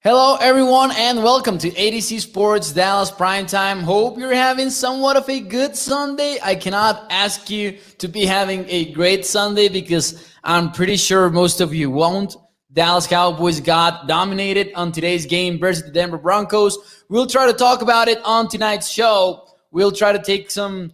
Hello, everyone, and welcome to ADC Sports Dallas Primetime. Hope you're having somewhat of a good Sunday. I cannot ask you to be having a great Sunday because I'm pretty sure most of you won't. Dallas Cowboys got dominated on today's game versus the Denver Broncos. We'll try to talk about it on tonight's show. We'll try to take some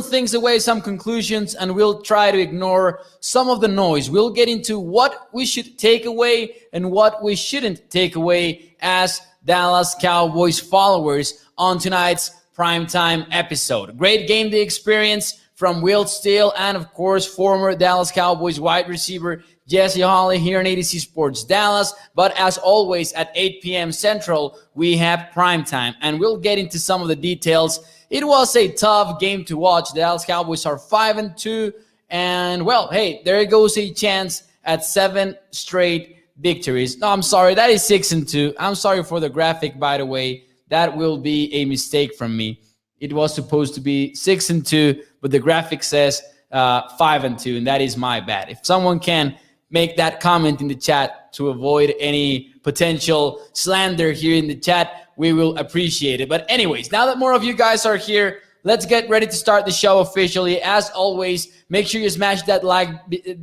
things away, some conclusions, and we'll try to ignore some of the noise. We'll get into what we should take away and what we shouldn't take away as Dallas Cowboys followers on tonight's primetime episode. Great game day experience from Will Steele and, of course, former Dallas Cowboys wide receiver Jesse Holley here on ADC Sports Dallas. But as always, at 8 p.m. Central, we have primetime, and we'll get into some of the details. It was a tough game to watch. The Dallas Cowboys are 5-2, and well, hey, there goes a chance at 7 straight victories. No, I'm sorry, that is 6-2. I'm sorry for the graphic, by the way. That will be a mistake from me. It was supposed to be 6-2, but the graphic says 5-2, and that is my bad. If someone can make that comment in the chat to avoid any potential slander here in the chat, we will appreciate it. But anyways, now that more of you guys are here, let's get ready to start the show officially. As always, make sure you smash that like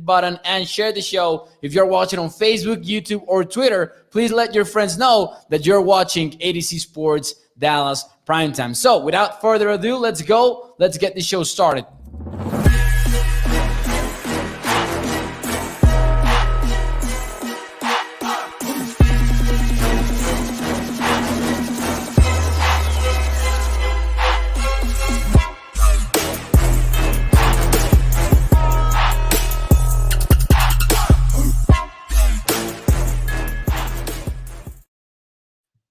button and share the show. If you're watching on Facebook, YouTube, or Twitter, please let your friends know that you're watching ADC Sports Dallas Primetime. So without further ado, let's go. Let's get the show started.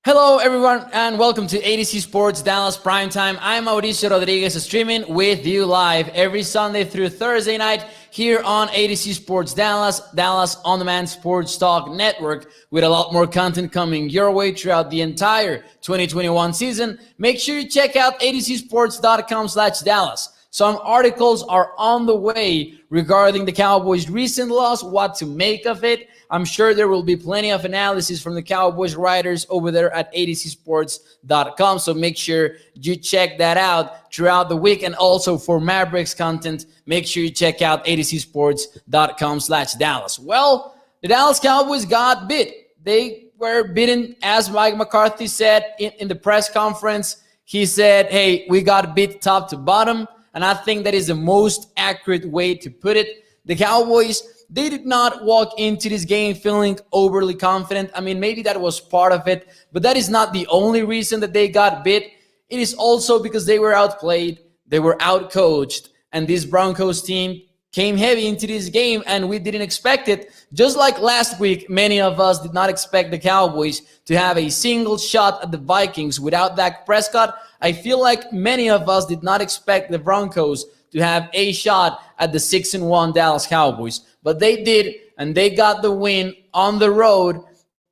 Hello, everyone, and welcome to ADC Sports Dallas Primetime. I'm Mauricio Rodriguez, streaming with you live every Sunday through Thursday night here on ADC Sports Dallas, Dallas On-Demand Sports Talk Network, with a lot more content coming your way throughout the entire 2021 season. Make sure you check out adcsports.com/Dallas. Some articles are on the way regarding the Cowboys' recent loss, what to make of it. I'm sure there will be plenty of analysis from the Cowboys writers over there at adcsports.com. So make sure you check that out throughout the week. And also for Mavericks content, make sure you check out adcsports.com/Dallas. Well, the Dallas Cowboys got bit. They were bitten, as Mike McCarthy said in the press conference. He said, hey, we got bit top to bottom. And I think that is the most accurate way to put it. The Cowboys, they did not walk into this game feeling overly confident. I mean, maybe that was part of it, but that is not the only reason that they got bit. It is also because they were outplayed, they were outcoached, and this Broncos team came heavy into this game, and we didn't expect it. Just like last week, many of us did not expect the Cowboys to have a single shot at the Vikings without Dak Prescott. I feel like many of us did not expect the Broncos to have a shot at the 6-1 Dallas Cowboys. But they did, and they got the win on the road,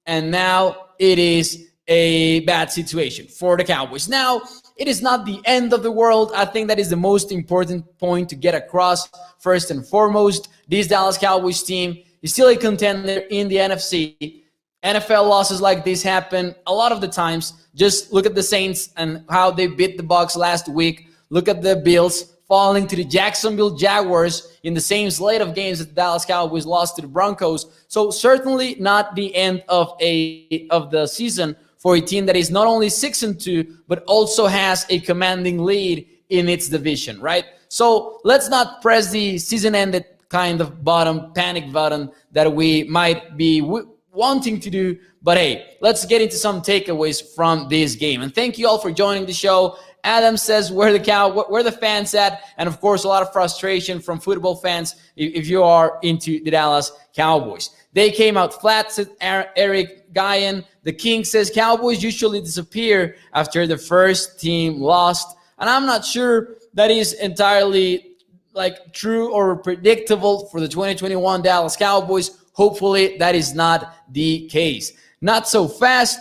and now it is a bad situation for the Cowboys. Now, it is not the end of the world. I think that is the most important point to get across. First and foremost, this Dallas Cowboys team is still a contender in the NFC. NFL losses like this happen a lot of the times. Just look at the Saints and how they beat the Bucs last week. Look at the Bills falling to the Jacksonville Jaguars in the same slate of games that the Dallas Cowboys lost to the Broncos. So certainly not the end of the season for a team that is not only 6-2, but also has a commanding lead in its division, right? So let's not press the season-ended kind of panic button that we might be wanting to do. But hey, let's get into some takeaways from this game. And thank you all for joining the show. Adam says, where the fans at? And of course, a lot of frustration from football fans if you are into the Dallas Cowboys. They came out flat, said Eric Guyan. The King says, Cowboys usually disappear after the first team lost. And I'm not sure that is entirely true or predictable for the 2021 Dallas Cowboys. Hopefully that is not the case. Not so fast.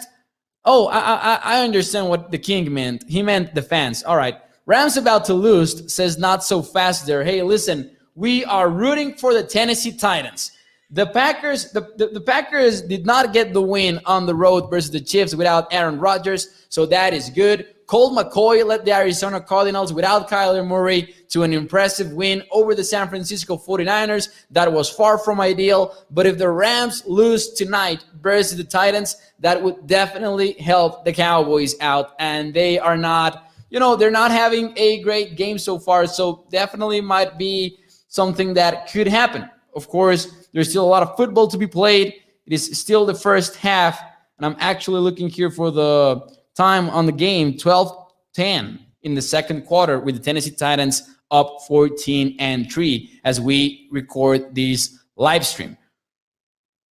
Oh, I understand what the King meant. He meant the fans. All right. Rams about to lose says not so fast there. Hey, listen, we are rooting for the Tennessee Titans. The Packers did not get the win on the road versus the Chiefs without Aaron Rodgers, so that is good. Colt McCoy led the Arizona Cardinals without Kyler Murray to an impressive win over the San Francisco 49ers. That was far from ideal, but if the Rams lose tonight versus the Titans, that would definitely help the Cowboys out, and they are not, they're not having a great game so far, so definitely might be something that could happen. Of course, there's still a lot of football to be played. It is still the first half, and I'm actually looking here for the time on the game, 12:10 in the second quarter, with the Tennessee Titans up 14-3 as we record this live stream.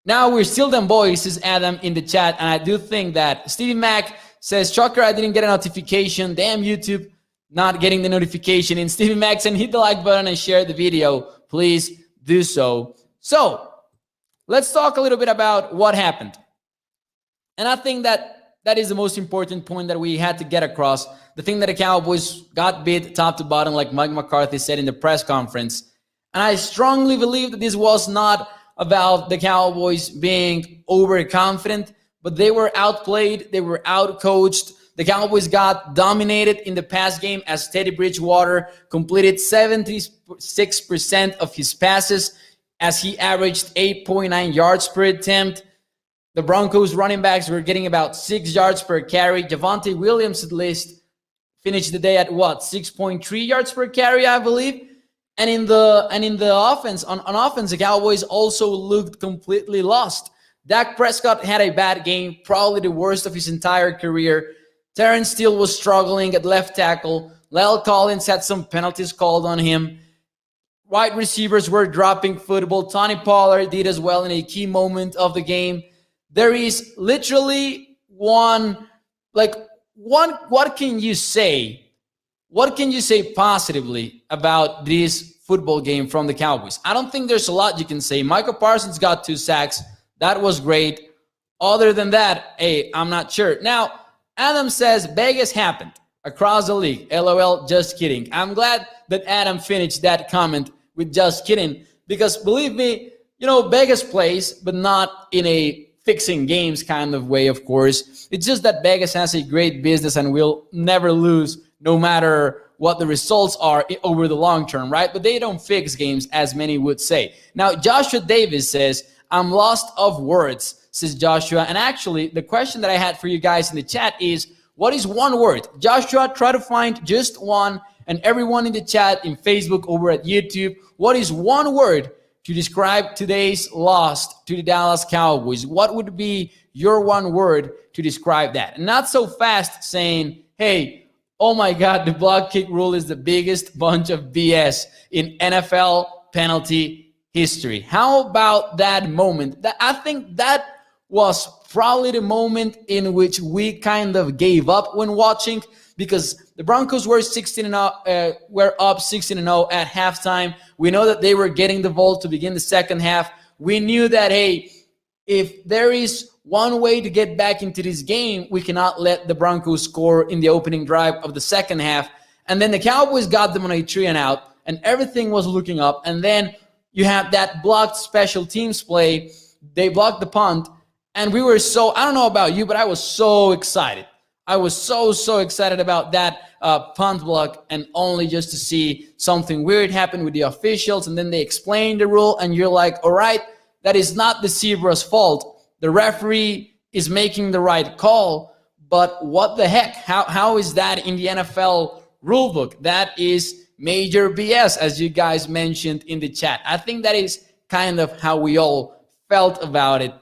Now we're still them boys, says Adam in the chat, and I do think that Stevie Mac says, Chucker, I didn't get a notification. Damn YouTube, not getting the notification. And Stevie Mac said, hit the like button and share the video. Please do so. So let's talk a little bit about what happened. And I think that is the most important point that we had to get across. The thing that the Cowboys got beat top to bottom, like Mike McCarthy said in the press conference. And I strongly believe that this was not about the Cowboys being overconfident, but they were outplayed, they were outcoached. The Cowboys got dominated in the pass game as Teddy Bridgewater completed 76% of his passes as he averaged 8.9 yards per attempt. The Broncos running backs were getting about 6 yards per carry. Javonte Williams at least finished the day at 6.3 yards per carry, I believe. And in the offense, on offense, the Cowboys also looked completely lost. Dak Prescott had a bad game, probably the worst of his entire career. Terrence Steele was struggling at left tackle. La'el Collins had some penalties called on him. Wide receivers were dropping football. Tony Pollard did as well in a key moment of the game. There is literally what can you say? What can you say positively about this football game from the Cowboys? I don't think there's a lot you can say. Michael Parsons got 2 sacks. That was great. Other than that, hey, I'm not sure. Now, Adam says Vegas happened across the league. LOL, just kidding. I'm glad that Adam finished that comment with just kidding, because believe me, Vegas plays, but not in a fixing games kind of way, of course. It's just that Vegas has a great business and will never lose no matter what the results are over the long term, right? But they don't fix games, as many would say. Now, Joshua Davis says, I'm lost of words, says Joshua. And actually, the question that I had for you guys in the chat is, what is one word? Joshua, try to find just one. And everyone in the chat, in Facebook, over at YouTube, what is one word to describe today's loss to the Dallas Cowboys? What would be your one word to describe that? And not so fast saying, hey, oh my God, the block kick rule is the biggest bunch of BS in NFL penalty history. How about that moment? I think that was probably the moment in which we kind of gave up when watching, because the Broncos were up 16-0 at halftime. We know that they were getting the ball to begin the second half. We knew that, hey, if there is one way to get back into this game, we cannot let the Broncos score in the opening drive of the second half. And then the Cowboys got them on a 3-and-out, and everything was looking up. And then you have that blocked special teams play. They blocked the punt, and we were I don't know about you, but I was so excited. I was so excited about that punt block, and only just to see something weird happen with the officials, and then they explained the rule, and you're like, all right, that is not the Zebra's fault. The referee is making the right call, but what the heck? How is that in the NFL rulebook? That is major BS, as you guys mentioned in the chat. I think that is kind of how we all felt about it.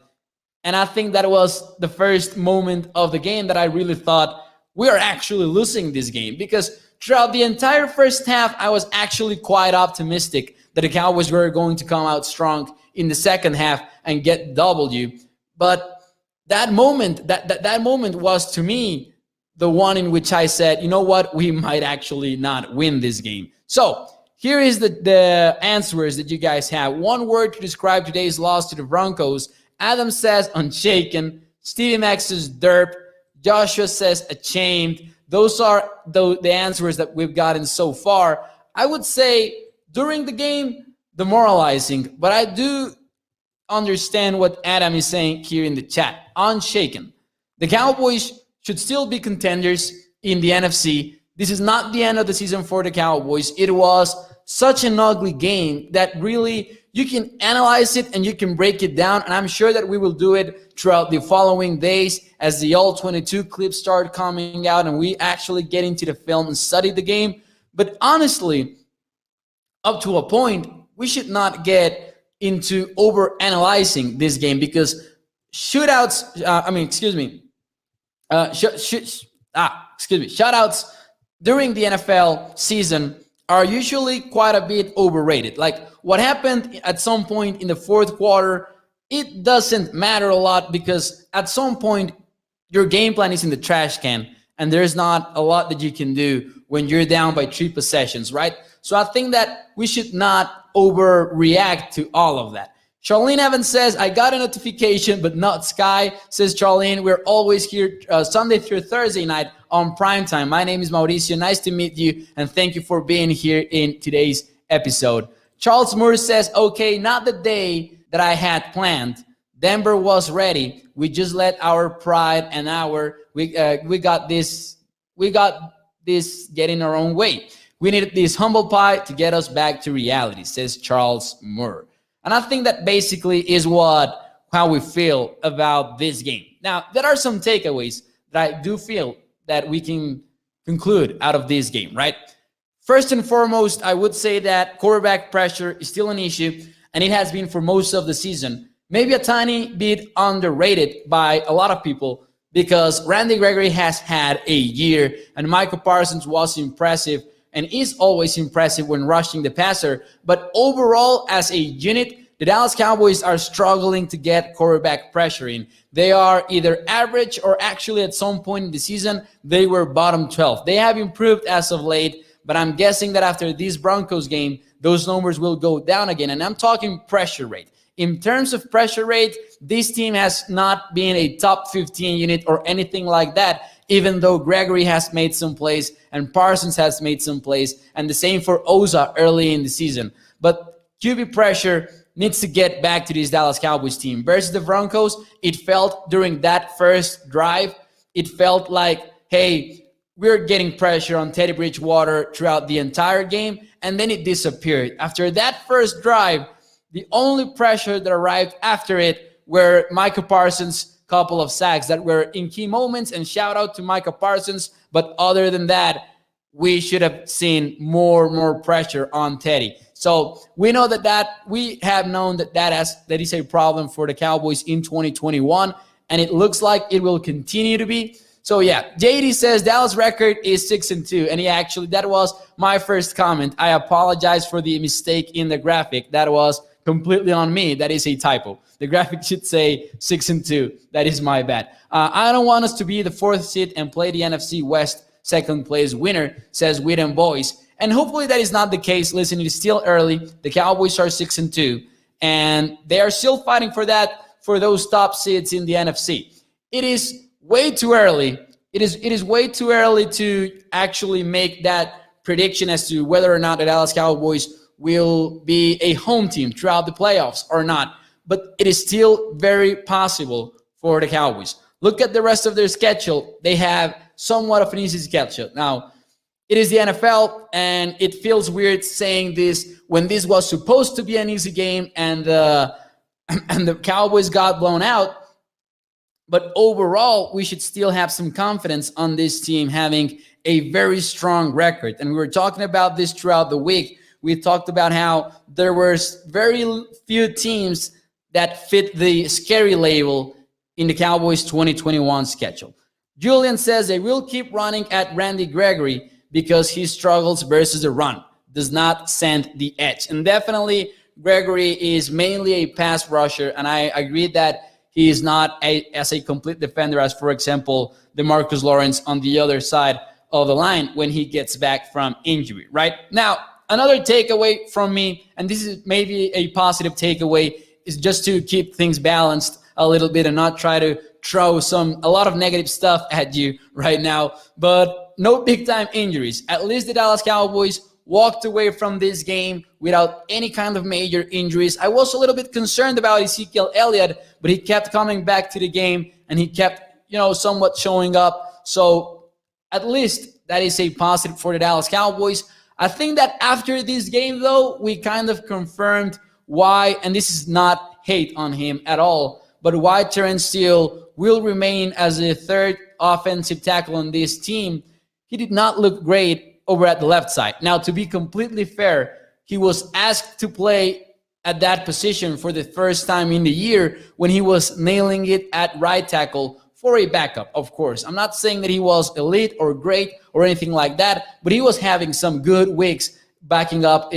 And I think that was the first moment of the game that I really thought we are actually losing this game, because throughout the entire first half, I was actually quite optimistic that the Cowboys were going to come out strong in the second half and get W. But that moment, that moment was, to me, the one in which I said, you know what, we might actually not win this game. So here is the answers that you guys have. One word to describe today's loss to the Broncos. Adam says unshaken. Stevie Max says derp. Joshua says ashamed. Those are the answers that we've gotten so far. I would say during the game, demoralizing. But I do understand what Adam is saying here in the chat. Unshaken. The Cowboys should still be contenders in the NFC. This is not the end of the season for the Cowboys. It was such an ugly game that really you can analyze it and you can break it down. And I'm sure that we will do it throughout the following days as the all 22 clips start coming out and we actually get into the film and study the game. But honestly, up to a point, we should not get into over analyzing this game because shootouts, shutouts during the NFL season are usually quite a bit overrated. Like what happened at some point in the fourth quarter, it doesn't matter a lot because at some point your game plan is in the trash can and there's not a lot that you can do when you're down by 3 possessions, right? So I think that we should not overreact to all of that. Charlene Evans says, I got a notification, but not Sky. Says Charlene, we're always here Sunday through Thursday night on Primetime. My name is Mauricio. Nice to meet you, and thank you for being here in today's episode. Charles Moore says, okay, not the day that I had planned. Denver was ready. We just let our pride and we got this getting our own way. We needed this humble pie to get us back to reality, says Charles Moore. And I think that basically is how we feel about this game. Now, there are some takeaways that I do feel that we can conclude out of this game, right? First and foremost, I would say that quarterback pressure is still an issue, and it has been for most of the season. Maybe a tiny bit underrated by a lot of people because Randy Gregory has had a year, and Michael Parsons was impressive and is always impressive when rushing the passer. But overall, as a unit, the Dallas Cowboys are struggling to get quarterback pressure in. They are either average or actually at some point in the season, they were bottom 12. They have improved as of late, but I'm guessing that after this Broncos game, those numbers will go down again. And I'm talking pressure rate. In terms of pressure rate, this team has not been a top 15 unit or anything like that, even though Gregory has made some plays and Parsons has made some plays, and the same for Oza early in the season. But QB pressure needs to get back to this Dallas Cowboys team. Versus the Broncos, it felt during that first drive, it felt like, hey, we're getting pressure on Teddy Bridgewater throughout the entire game, and then it disappeared. After that first drive, the only pressure that arrived after it were Micah Parsons' couple of sacks that were in key moments, and shout out to Micah Parsons. But other than that, we should have seen more pressure on Teddy. So we know that we have known that is a problem for the Cowboys in 2021, and it looks like it will continue to be. So yeah, JD says Dallas record is 6-2, and that was my first comment. I apologize for the mistake in the graphic. That was completely on me. That is a typo. The graphic should say 6-2. That is my bad. I don't want us to be the 4th seed and play the NFC West second place winner, says Whedon Boys. And hopefully that is not the case. Listen, it is still early. The Cowboys are 6-2, and they are still fighting for those top seeds in the NFC. It is way too early. It is way too early to actually make that prediction as to whether or not the Dallas Cowboys will be a home team throughout the playoffs or not. But it is still very possible for the Cowboys. Look at the rest of their schedule. They have somewhat of an easy schedule. Now, it is the NFL, and it feels weird saying this when this was supposed to be an easy game and the Cowboys got blown out. But overall, we should still have some confidence on this team having a very strong record. And we were talking about this throughout the week. We talked about how there were very few teams that fit the scary label in the Cowboys 2021 schedule. Julian says they will keep running at Randy Gregory because he struggles versus the run, does not send the edge. And definitely Gregory is mainly a pass rusher, and I agree that he is not as a complete defender as, for example, DeMarcus Lawrence on the other side of the line when he gets back from injury, right? Now, another takeaway from me, and this is maybe a positive takeaway, is just to keep things balanced a little bit and not try to throw a lot of negative stuff at you right now. But no big-time injuries. At least the Dallas Cowboys walked away from this game without any kind of major injuries. I was a little bit concerned about Ezekiel Elliott, but he kept coming back to the game and he kept, somewhat showing up. So at least that is a positive for the Dallas Cowboys. I think that after this game, though, we kind of confirmed why, and this is not hate on him at all, but why Terrence Steele will remain as a third offensive tackle on this team. He did not look great over at the left side. Now, to be completely fair, he was asked to play at that position for the first time in the year when he was nailing it at right tackle for a backup, of course. I'm not saying that he was elite or great or anything like that, but he was having some good weeks backing up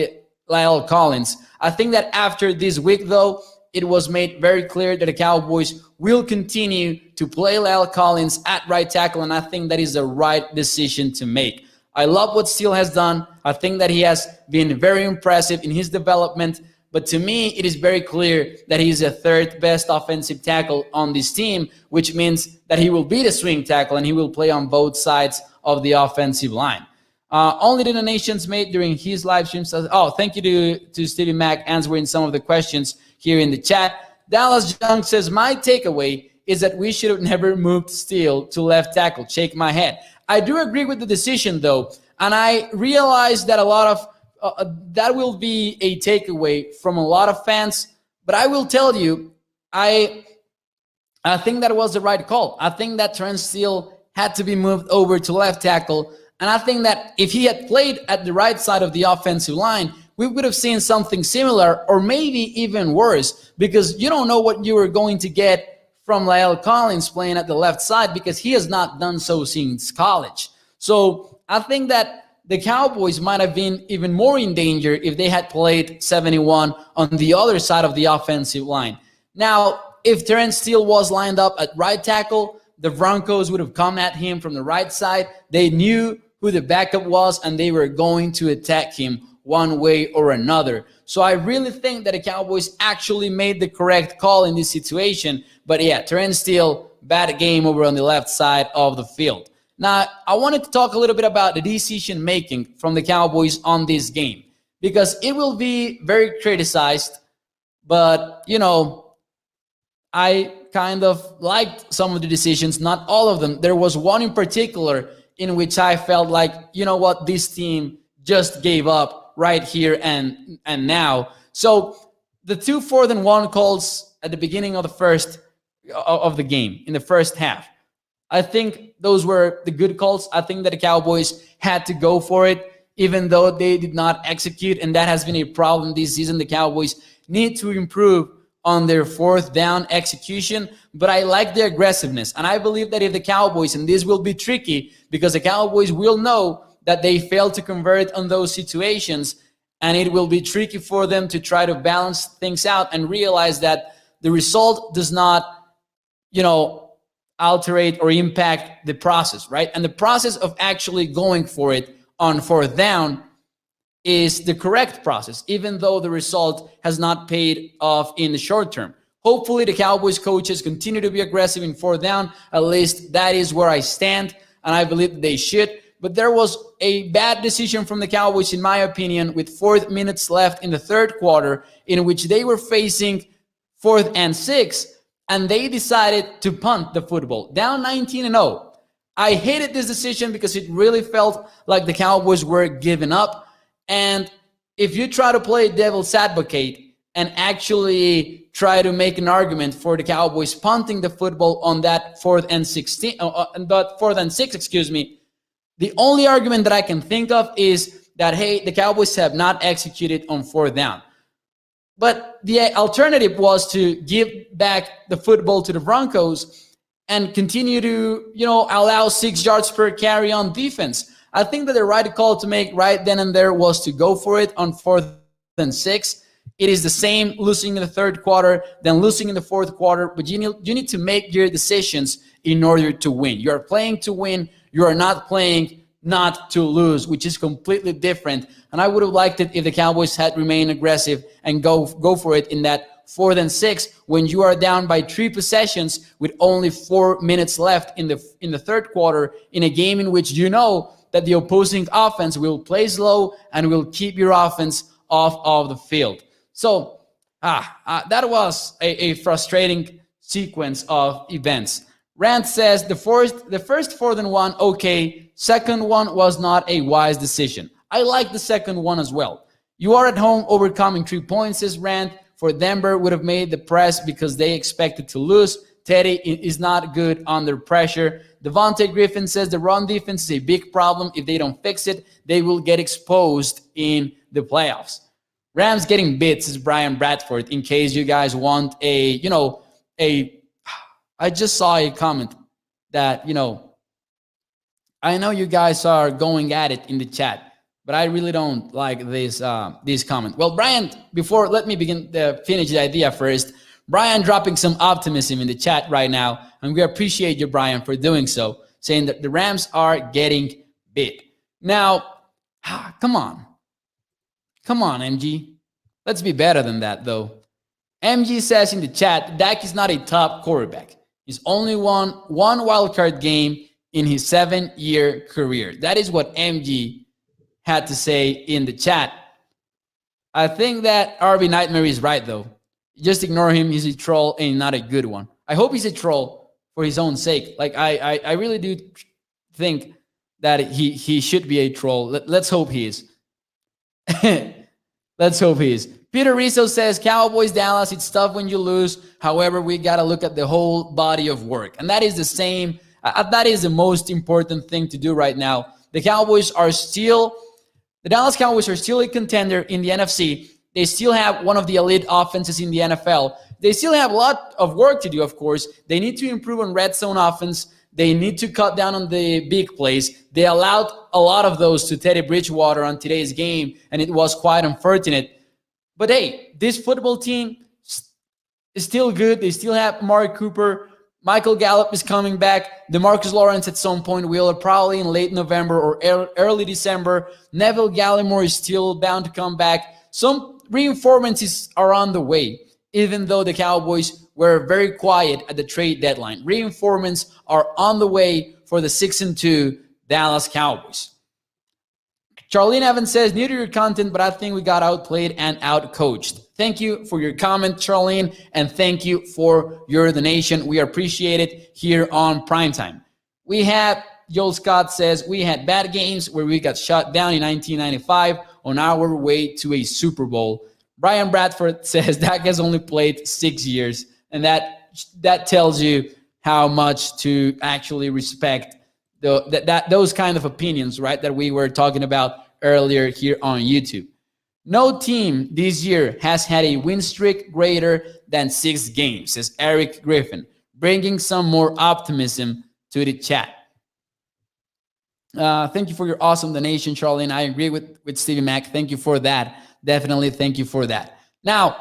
La'el Collins. I think that after this week, though, it was made very clear that the Cowboys will continue to play La'el Collins at right tackle, and I think that is the right decision to make. I love what Steele has done. I think that he has been very impressive in his development, but to me, it is very clear that he's the third best offensive tackle on this team, which means that he will be the swing tackle and he will play on both sides of the offensive line. Only the donations made during his live stream. Thank you to Stevie Mac answering some of the questions here in the chat. Dallas Young says, my takeaway is that we should have never moved Steele to left tackle. Shake my head. I do agree with the decision, though, and I realize that a lot of that will be a takeaway from a lot of fans. But I will tell you, I think that was the right call. I think that Terrence Steele had to be moved over to left tackle. And I think that if he had played at the right side of the offensive line, we would have seen something similar or maybe even worse, because you don't know what you are going to get from La'el Collins playing at the left side, because he has not done so since college. So I think that the Cowboys might have been even more in danger if they had played 71 on the other side of the offensive line. Now, if Terrence Steele was lined up at right tackle, the Broncos would have come at him from the right side. They knew who the backup was, and they were going to attack him one way or another. So I really think that the Cowboys actually made the correct call in this situation. But yeah, Terrence Steele, bad game over on the left side of the field. Now, I wanted to talk a little bit about the decision-making from the Cowboys on this game, because it will be very criticized, but, I kind of liked some of the decisions, not all of them. There was one in particular in which I felt like, this team just gave up right here and now. So the 2 4th-and-1 calls at the beginning of the game, in the first half, I think those were the good calls. I think that the Cowboys had to go for it, even though they did not execute, and that has been a problem this season. The Cowboys need to improve on their 4th down execution, but I like the aggressiveness. And I believe that if the Cowboys, and this will be tricky because the Cowboys will know that they failed to convert on those situations, and it will be tricky for them to try to balance things out and realize that the result does not, alterate or impact the process, right? And the process of actually going for it on 4th down is the correct process, even though the result has not paid off in the short term. Hopefully the Cowboys coaches continue to be aggressive in 4th down. At least that is where I stand, and I believe that they should. But there was a bad decision from the Cowboys, in my opinion, with 4 minutes left in the third quarter, in which they were facing 4th and 6, and they decided to punt the football, down 19-0. I hated this decision because it really felt like the Cowboys were giving up. And if you try to play devil's advocate and actually try to make an argument for the Cowboys punting the football on that 4th and 6, the only argument that I can think of is that, hey, the Cowboys have not executed on 4th down. But the alternative was to give back the football to the Broncos and continue to, allow 6 yards per carry on defense. I think that the right call to make right then and there was to go for it on 4th and 6. It is the same losing in the third quarter than losing in the fourth quarter, but you need to make your decisions in order to win. You are playing to win. You are not playing not to lose, which is completely different. And I would have liked it if the Cowboys had remained aggressive and go for it in that 4th and 6 when you are down by 3 possessions with only 4 minutes left in the third quarter, in a game in which that the opposing offense will play slow and will keep your offense off of the field. So that was a frustrating sequence of events. Rand says the first 4th and 1, okay. Second one was not a wise decision. I like the second one as well. You are at home overcoming 3 points, says Rand. For Denver would have made the press because they expected to lose. Teddy is not good under pressure. Devontae Griffin says the run defense is a big problem. If they don't fix it, they will get exposed in the playoffs. Rams getting bit, says Brian Bradford, in case you guys want I just saw a comment that, I know you guys are going at it in the chat, but I really don't like this comment. Well, Brian, let me finish the idea first. Brian dropping some optimism in the chat right now, and we appreciate you, Brian, for doing so, saying that the Rams are getting bit. Now, come on, MG. Let's be better than that, though. MG says in the chat, Dak is not a top quarterback. He's only won one wildcard game in his 7-year career. That is what MG had to say in the chat. I think that RB Nightmare is right, though. Just ignore him. He's a troll and not a good one. I hope he's a troll for his own sake. Like, I really do think that he should be a troll. Let's hope he is. Let's hope he is. Peter Rizzo says, Cowboys, Dallas, it's tough when you lose. However, we got to look at the whole body of work. And that is the same. That is the most important thing to do right now. The Dallas Cowboys are still a contender in the NFC. They still have one of the elite offenses in the NFL. They still have a lot of work to do, of course. They need to improve on red zone offense. They need to cut down on the big plays. They allowed a lot of those to Teddy Bridgewater on today's game, and it was quite unfortunate. But hey, this football team is still good. They still have Amari Cooper. Michael Gallup is coming back. DeMarcus Lawrence at some point will, probably in late November or early December. Neville Gallimore is still bound to come back. Some reinforcements are on the way, even though the Cowboys were very quiet at the trade deadline. Reinforcements are on the way for the 6-2 Dallas Cowboys. Charlene Evans says, new to your content, but I think we got outplayed and outcoached. Thank you for your comment, Charlene, and thank you for your donation. We appreciate it here on Primetime. Joel Scott says, we had bad games where we got shut down in 1995 on our way to a Super Bowl. Brian Bradford says Dak has only played 6 years, and that tells you how much to actually respect those kind of opinions, right, that we were talking about earlier here on YouTube. No team this year has had a win streak greater than 6 games, says Eric Griffin, bringing some more optimism to the chat. Thank you for your awesome donation, Charlene. I agree with Stevie Mac. Thank you for that. Definitely thank you for that. Now,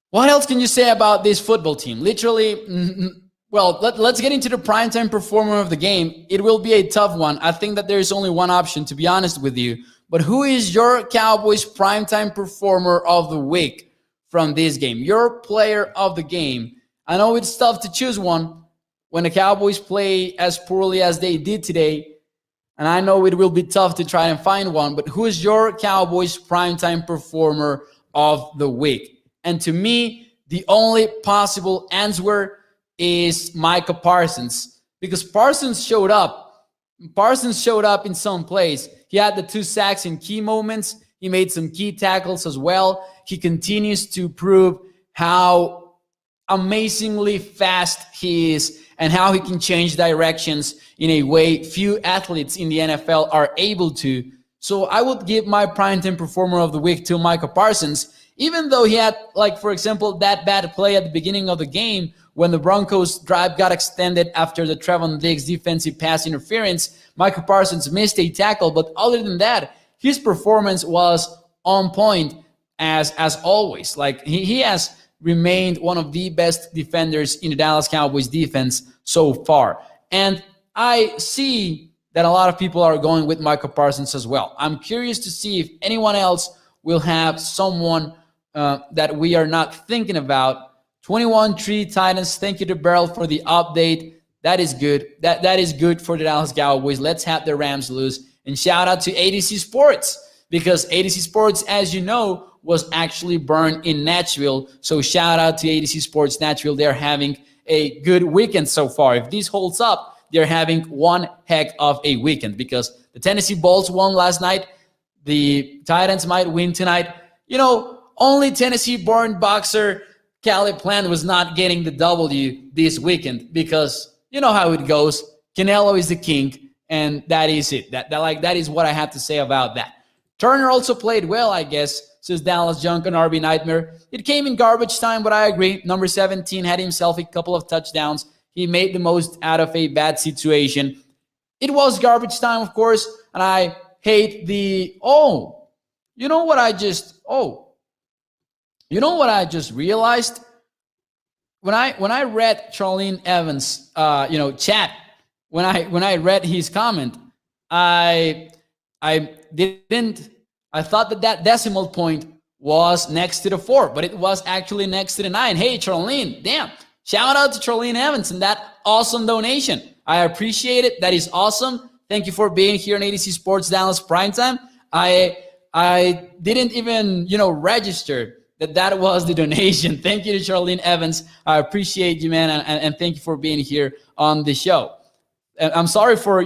what else can you say about this football team? Literally, well, let's get into the primetime performer of the game. It will be a tough one. I think that there is only one option, to be honest with you. But who is your Cowboys primetime performer of the week from this game? Your player of the game. I know it's tough to choose one when the Cowboys play as poorly as they did today. And I know it will be tough to try and find one. But who is your Cowboys primetime performer of the week? And to me, the only possible answer is Micah Parsons, because Parsons showed up. Parsons showed up in some plays. He had the 2 sacks in key moments. He made some key tackles as well. He continues to prove how amazingly fast he is and how he can change directions in a way few athletes in the NFL are able to. So I would give my primetime performer of the week to Micah Parsons, even though he had, like, for example, that bad play at the beginning of the game when the Broncos drive got extended after the Trevon Diggs defensive pass interference. Micah Parsons missed a tackle, but other than that, his performance was on point as always. Like, he has remained one of the best defenders in the Dallas Cowboys defense so far. And I see that a lot of people are going with Micah Parsons as well. I'm curious to see if anyone else will have someone that we are not thinking about. 21-3 Titans. Thank you to Beryl for the update. That is good. That is good for the Dallas Cowboys. Let's have the Rams lose. And shout out to ADC Sports, because ADC Sports, as you know, was actually burned in Nashville. So shout out to ADC Sports Nashville. They're having a good weekend so far. If this holds up, they're having one heck of a weekend, because the Tennessee Bolts won last night. The Titans might win tonight. Only Tennessee-born boxer Caleb Plant was not getting the W this weekend, because you know how it goes. Canelo is the king, and that is it. That is what I have to say about that. Turner also played well, I guess, says Dallas Junk and RB Nightmare. It came in garbage time, but I agree. Number 17 had himself a couple of touchdowns. He made the most out of a bad situation. It was garbage time, of course, and I hate you know what I just realized? When I read Charlene Evans chat, when I read his comment, I thought that decimal point was next to the 4, but it was actually next to the 9. Hey, Charlene, damn. Shout out to Charlene Evans and that awesome donation. I appreciate it. That is awesome. Thank you for being here on ADC Sports Dallas Primetime. I didn't even, register that was the donation. Thank you to Charlene Evans. I appreciate you, man, and thank you for being here on the show. I'm sorry for,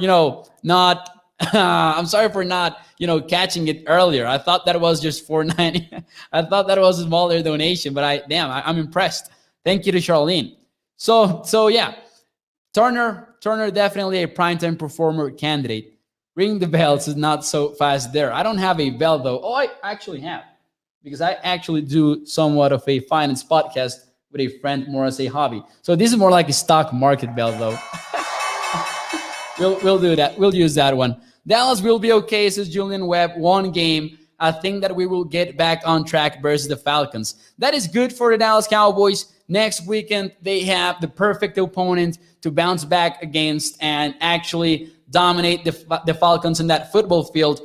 not I'm sorry for not, catching it earlier. I thought that was just $4.90. I thought that was a smaller donation, but I'm impressed. Thank you to Charlene. So yeah, Turner definitely a primetime performer candidate. Ring the bells is not so fast there. I don't have a bell though. Oh, I actually have, because I actually do somewhat of a finance podcast with a friend, more as a hobby. So this is more like a stock market bell though. We'll do that. We'll use that one. Dallas will be okay, says Julian Webb. One game. I think that we will get back on track versus the Falcons. That is good for the Dallas Cowboys. Next weekend, they have the perfect opponent to bounce back against and actually dominate the Falcons in that football field.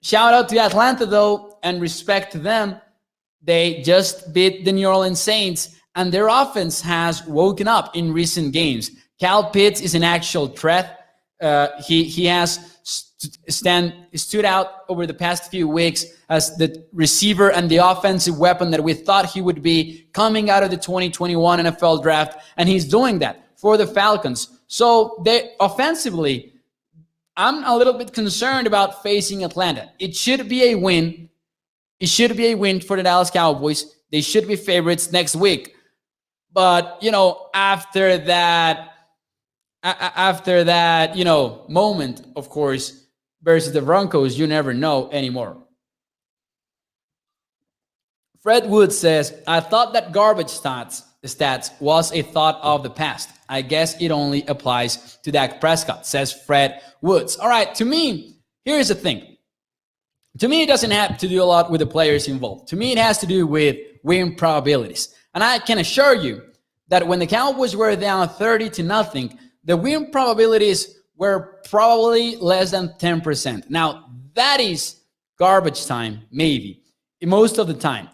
Shout out to Atlanta, though, and respect to them. They just beat the New Orleans Saints, and their offense has woken up in recent games. Cal Pitts is an actual threat. He has stood out over the past few weeks as the receiver and the offensive weapon that we thought he would be coming out of the 2021 NFL draft, and he's doing that for the Falcons. So they offensively, I'm a little bit concerned about facing Atlanta. It should be a win. It should be a win for the Dallas Cowboys. They should be favorites next week. But, after that, moment, of course, versus the Broncos, you never know anymore. Fred Wood says, I thought that garbage stats was a thought of the past. I guess it only applies to Dak Prescott, says Fred Woods. All right, to me, here's the thing. To me, it doesn't have to do a lot with the players involved. To me, it has to do with win probabilities. And I can assure you that when the Cowboys were down 30-0, the win probabilities were probably less than 10%. Now, that is garbage time, maybe, most of the time.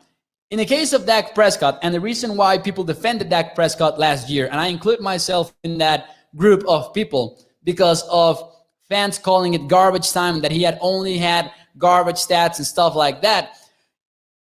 In the case of Dak Prescott, and the reason why people defended Dak Prescott last year, and I include myself in that group of people because of fans calling it garbage time, that he had only had garbage stats and stuff like that.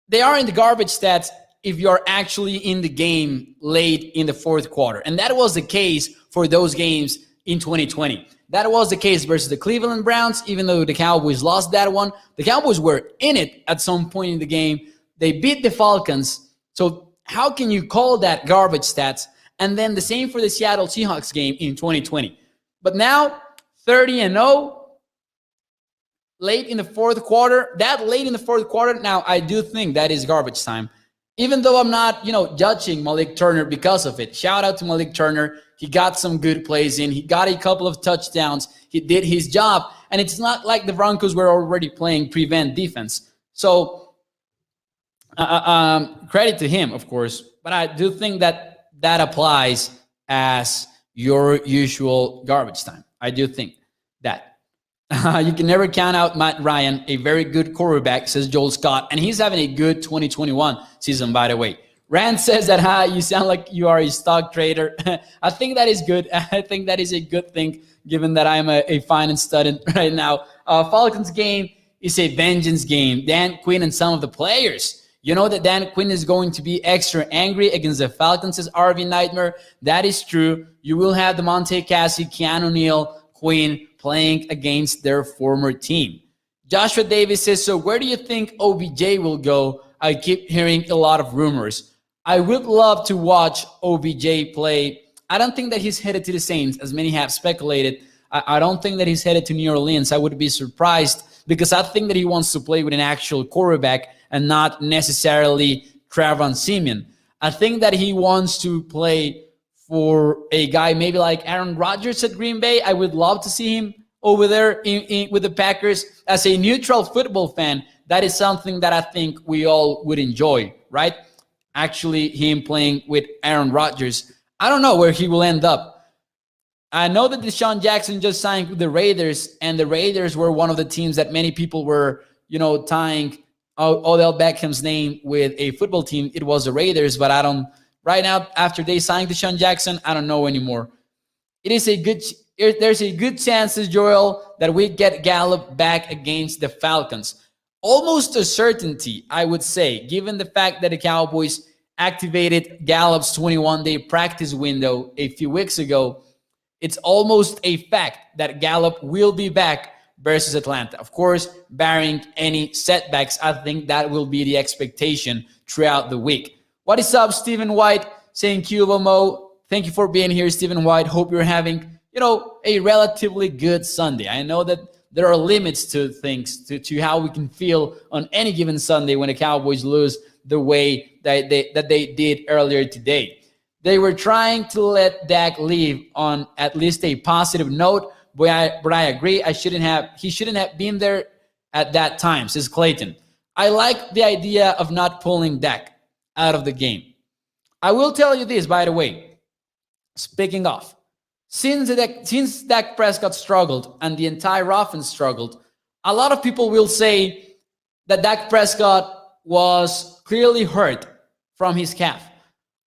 They are in the garbage stats if you're actually in the game late in the fourth quarter. And that was the case for those games in 2020. That was the case versus the Cleveland Browns, even though the Cowboys lost that one. The Cowboys were in it at some point in the game. They beat the Falcons. So how can you call that garbage stats? And then the same for the Seattle Seahawks game in 2020. But now, 30-0, late in the fourth quarter. Now I do think that is garbage time. Even though I'm not, judging Malik Turner because of it. Shout out to Malik Turner. He got some good plays in. He got a couple of touchdowns. He did his job. And it's not like the Broncos were already playing prevent defense. So credit to him, of course. But I do think that applies as your usual garbage time. I do think that. You can never count out Matt Ryan, a very good quarterback, says Joel Scott. And he's having a good 2021 season, by the way. Rand says that you sound like you are a stock trader. I think that is good. I think that is a good thing, given that I'm a finance student right now. Falcons game is a vengeance game. Dan Quinn and some of the players. You know that Dan Quinn is going to be extra angry against the Falcons as RV Nightmare. That is true. You will have DeMonte Cassie, Keanu Neal, Quinn playing against their former team. Joshua Davis says, so where do you think OBJ will go? I keep hearing a lot of rumors. I would love to watch OBJ play. I don't think that he's headed to the Saints, as many have speculated. I don't think that he's headed to New Orleans. I would be surprised because I think that he wants to play with an actual quarterback and not necessarily Trevon Siemian. I think that he wants to play for a guy maybe like Aaron Rodgers at Green Bay. I would love to see him over there with the Packers. As a neutral football fan, that is something that I think we all would enjoy, right? Actually, him playing with Aaron Rodgers. I don't know where he will end up. I know that Deshaun Jackson just signed with the Raiders, and the Raiders were one of the teams that many people were, tying Odell Beckham's name with a football team. It was the Raiders, but right now, after they signed Deshaun Jackson, I don't know anymore. There's a good chance, Joel, that we get Gallup back against the Falcons. Almost a certainty, I would say, given the fact that the Cowboys activated Gallup's 21-day practice window a few weeks ago. It's almost a fact that Gallup will be back versus Atlanta. Of course, barring any setbacks, I think that will be the expectation throughout the week. What is up, Stephen White? Saying Cuba Mo. Thank you for being here, Stephen White. Hope you're having, a relatively good Sunday. I know that there are limits to things, to how we can feel on any given Sunday when the Cowboys lose the way that they did earlier today. They were trying to let Dak leave on at least a positive note, but I agree. He shouldn't have been there at that time, says Clayton. I like the idea of not pulling Dak out of the game. I will tell you this, by the way. Speaking of, since Dak Prescott struggled and the entire offense struggled, a lot of people will say that Dak Prescott was clearly hurt from his calf.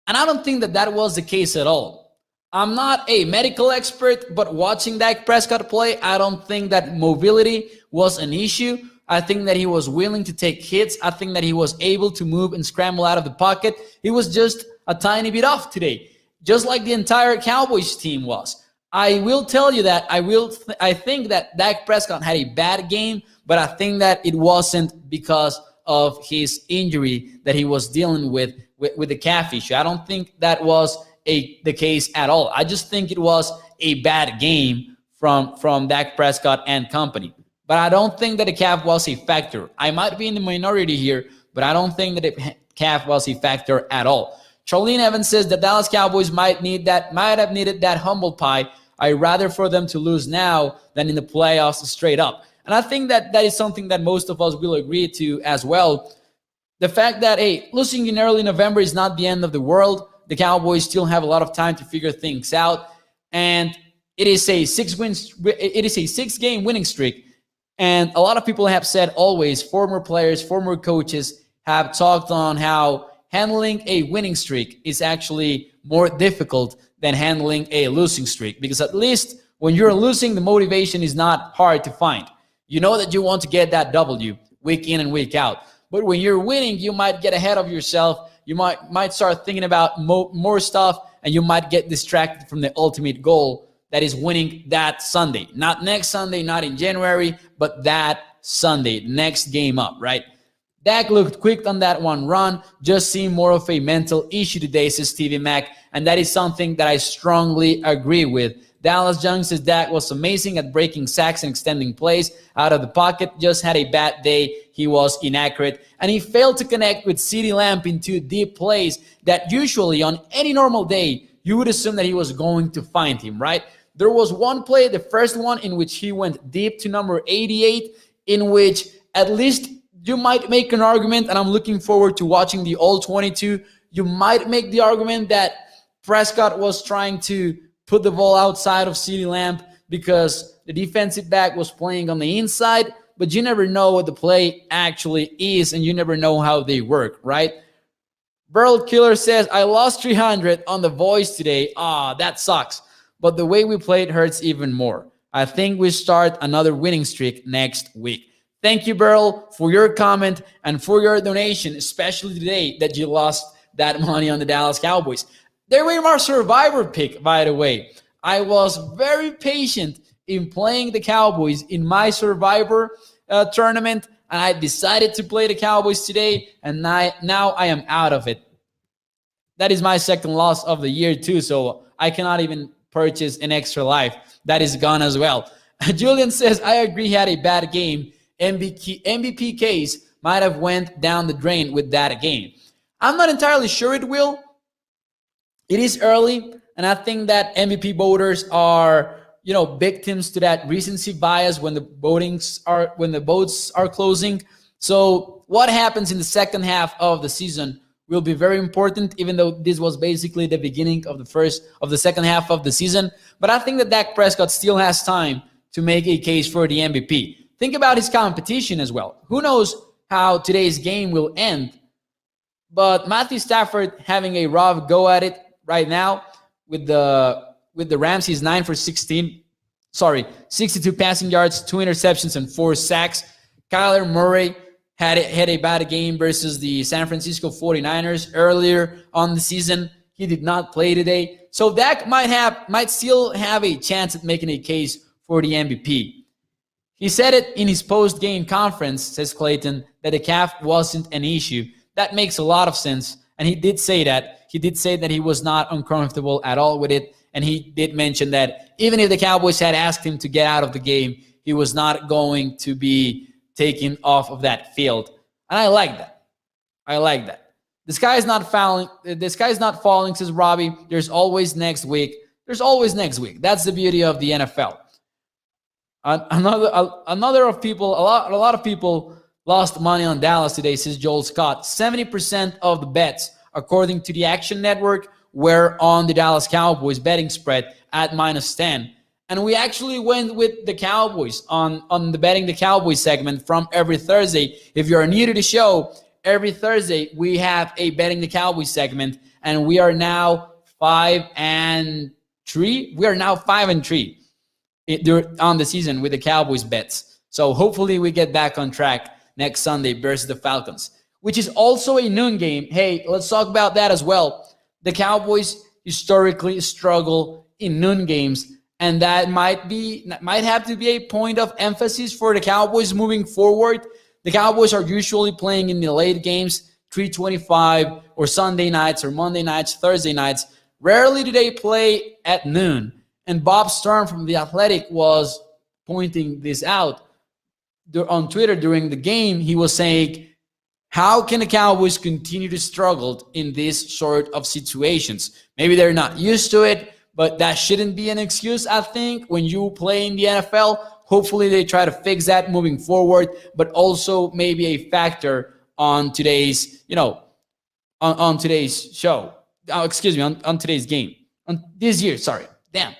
And I don't think that was the case at all. I'm not a medical expert, but watching Dak Prescott play, I don't think that mobility was an issue. I think that he was willing to take hits. I think that he was able to move and scramble out of the pocket. He was just a tiny bit off today, just like the entire Cowboys team was. I will tell you that I think that Dak Prescott had a bad game, but I think that it wasn't because of his injury that he was dealing with the calf issue. I don't think that was the case at all. I just think it was a bad game from Dak Prescott and company. But I don't think that the calf was a factor. I might be in the minority here, but I don't think that the calf was a factor at all. Charlene Evans says the Dallas Cowboys might have needed that humble pie. I'd rather for them to lose now than in the playoffs straight up. And I think that is something that most of us will agree to as well. The fact that, losing in early November is not the end of the world. The Cowboys still have a lot of time to figure things out. And it is a 6-game winning streak. And a lot of people have said always, former players, former coaches have talked on how handling a winning streak is actually more difficult than handling a losing streak. Because at least when you're losing, the motivation is not hard to find. You know that you want to get that W week in and week out. But when you're winning, you might get ahead of yourself. You might start thinking about more stuff, and you might get distracted from the ultimate goal, that is winning that Sunday. Not next Sunday, not in January, but that Sunday, next game up, right? Dak looked quick on that one run, just seemed more of a mental issue today, says Stevie Mack, and that is something that I strongly agree with. Dallas Young says Dak was amazing at breaking sacks and extending plays out of the pocket, just had a bad day. He was inaccurate, and he failed to connect with CeeDee Lamb into deep plays that usually on any normal day, you would assume that he was going to find him, right? There was one play, the first one, in which he went deep to number 88, in which at least you might make an argument, and I'm looking forward to watching the all 22. You might make the argument that Prescott was trying to put the ball outside of CeeDee Lamb because the defensive back was playing on the inside, but you never know what the play actually is, and you never know how they work, right? Burl Killer says, I lost 300 on The Voice today. Ah, that sucks. But the way we played hurts even more. I think we start another winning streak next week. Thank you, Burl, for your comment and for your donation, especially today that you lost that money on the Dallas Cowboys. They were my survivor pick, by the way. I was very patient in playing the Cowboys in my survivor tournament, and I decided to play the Cowboys today, and now I am out of it. That is my second loss of the year, too, so I cannot even purchase an extra life. That is gone as well. Julian says, I agree he had a bad game. MVP case might have went down the drain with that game. I'm not entirely sure it will. It is early, and I think that MVP voters are, victims to that recency bias when the votes are closing. So what happens in the second half of the season will be very important, even though this was basically the beginning of the second half of the season. But I think that Dak Prescott still has time to make a case for the MVP. Think about his competition as well. Who knows how today's game will end? But Matthew Stafford having a rough go at it right now with the Rams. He's 9 for 16. 62 passing yards, 2 interceptions, and 4 sacks. Kyler Murray had a bad game versus the San Francisco 49ers earlier on the season. He did not play today. So Dak might still have a chance at making a case for the MVP. He said it in his post-game conference, says Clayton, that the calf wasn't an issue. That makes a lot of sense. And he did say that. He did say that he was not uncomfortable at all with it. And he did mention that even if the Cowboys had asked him to get out of the game, he was not going to be taken off of that field. And I like that. The sky is not falling, says Robbie. There's always next week. That's the beauty of the NFL. A lot of people lost money on Dallas today, says Joel Scott. 70% of the bets, according to the Action Network, were on the Dallas Cowboys betting spread at -10. And we actually went with the Cowboys on the Betting the Cowboys segment from every Thursday. If you're new to the show, every Thursday we have a Betting the Cowboys segment, and we are now 5-3. We are now 5-3 on the season with the Cowboys bets. So hopefully we get back on track next Sunday versus the Falcons, which is also a noon game. Hey, let's talk about that as well. The Cowboys historically struggle in noon games, and that might have to be a point of emphasis for the Cowboys moving forward. The Cowboys are usually playing in the late games, 3:25 or Sunday nights or Monday nights, Thursday nights. Rarely do they play at noon. And Bob Stern from The Athletic was pointing this out on Twitter during the game. He was saying, how can the Cowboys continue to struggle in this sort of situations? Maybe they're not used to it, but that shouldn't be an excuse, I think, when you play in the NFL. Hopefully they try to fix that moving forward, but also maybe a factor on today's, on today's show. On today's game. On this year, Damn.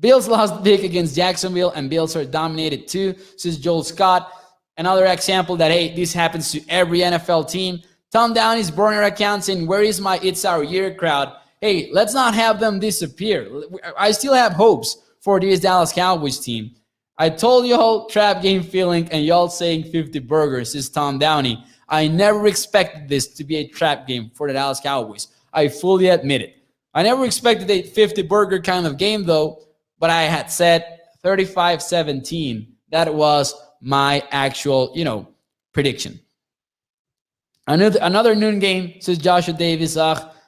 Bills lost big against Jacksonville, and Bills are dominated too, says Joel Scott. Another example that, hey, this happens to every NFL team. Tom Downey's burner account saying, where is my It's Our Year crowd? Hey, let's not have them disappear. I still have hopes for this Dallas Cowboys team. I told y'all trap game feeling, and y'all saying 50 burgers, says Tom Downey. I never expected this to be a trap game for the Dallas Cowboys. I fully admit it. I never expected a 50 burger kind of game, though. But I had said 35-17. That was my actual, prediction. Another noon game, says Joshua Davis.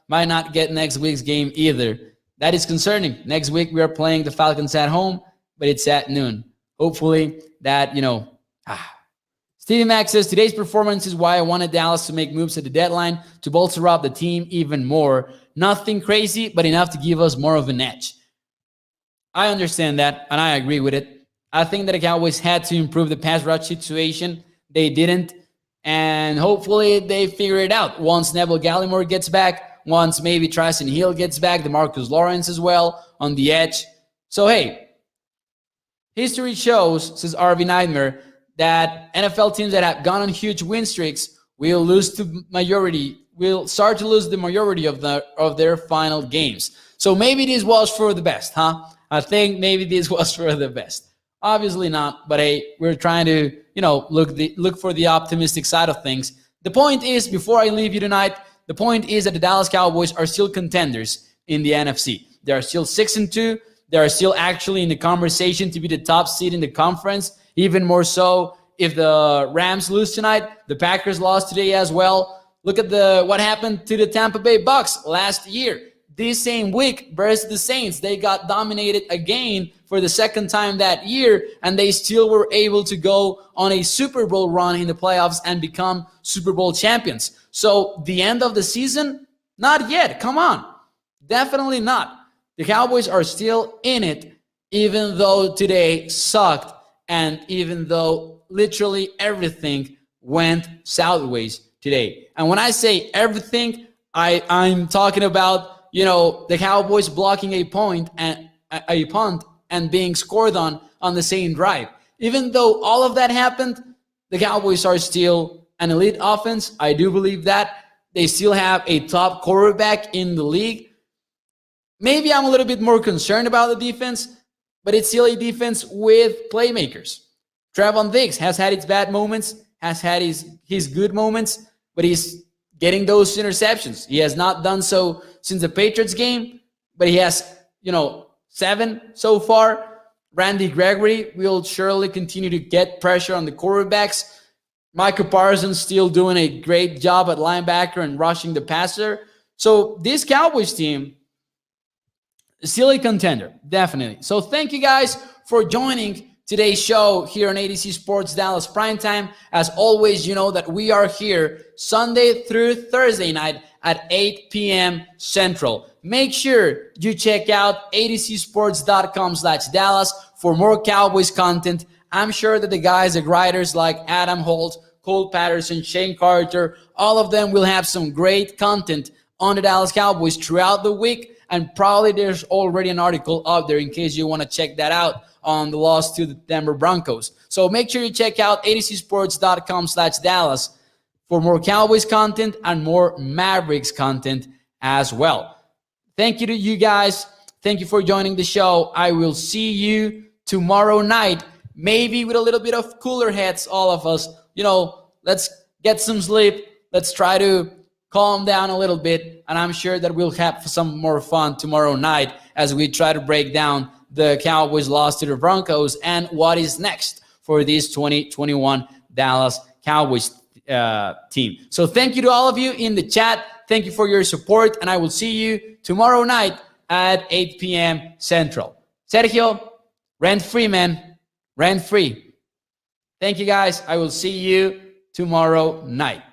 Might not get next week's game either. That is concerning. Next week we are playing the Falcons at home, but it's at noon. Hopefully that, Stevie Mack says, today's performance is why I wanted Dallas to make moves at the deadline to bolster up the team even more. Nothing crazy, but enough to give us more of an edge. I understand that, and I agree with it. I think that the Cowboys had to improve the pass rush situation. They didn't, and hopefully they figure it out. Once Neville Gallimore gets back, once maybe Trysten Hill gets back, DeMarcus Lawrence as well on the edge. So, hey, history shows, says RV Nightmare, that NFL teams that have gone on huge win streaks will lose to majority will start to lose the majority of their final games. So maybe this was for the best, huh? I think maybe this was for the best. Obviously not, but hey, we're trying to, look for the optimistic side of things. The point is, before I leave you tonight, the point is that the Dallas Cowboys are still contenders in the NFC. They are still 6-2. They are still actually in the conversation to be the top seed in the conference. Even more so if the Rams lose tonight. The Packers lost today as well. Look at what happened to the Tampa Bay Bucks last year. This same week versus the Saints, they got dominated again for the second time that year, and they still were able to go on a Super Bowl run in the playoffs and become Super Bowl champions. So the end of the season? Not yet. Come on. Definitely not. The Cowboys are still in it, even though today sucked and even though literally everything went sideways today. And when I say everything, I'm talking about, the Cowboys blocking a punt and being scored on the same drive. Even though all of that happened, the Cowboys are still an elite offense. I do believe that. They still have a top quarterback in the league. Maybe I'm a little bit more concerned about the defense, but it's still a defense with playmakers. Trevon Diggs has had his bad moments, has had his good moments, but he's getting those interceptions. He has not done so since the Patriots game, but he has, 7 so far. Randy Gregory will surely continue to get pressure on the quarterbacks. Micah Parsons still doing a great job at linebacker and rushing the passer. So this Cowboys team is still a contender, definitely. So thank you guys for joining today's show here on ADC Sports Dallas Primetime. As always, you know that we are here Sunday through Thursday night at 8 p.m. Central. Make sure you check out adcsports.com/Dallas for more Cowboys content. I'm sure that the guys, the writers like Adam Holt, Cole Patterson, Shane Carter, all of them will have some great content on the Dallas Cowboys throughout the week. And probably there's already an article up there in case you want to check that out on the loss to the Denver Broncos. So make sure you check out adcsports.com/Dallas for more Cowboys content and more Mavericks content as well. Thank you to you guys. Thank you for joining the show. I will see you tomorrow night, maybe with a little bit of cooler heads, all of us. Let's get some sleep. Let's try to calm down a little bit, and I'm sure that we'll have some more fun tomorrow night as we try to break down the Cowboys' loss to the Broncos and what is next for this 2021 Dallas Cowboys team. So thank you to all of you in the chat. Thank you for your support, and I will see you tomorrow night at 8 p.m. Central. Sergio, rent-free, man. Rent-free. Thank you, guys. I will see you tomorrow night.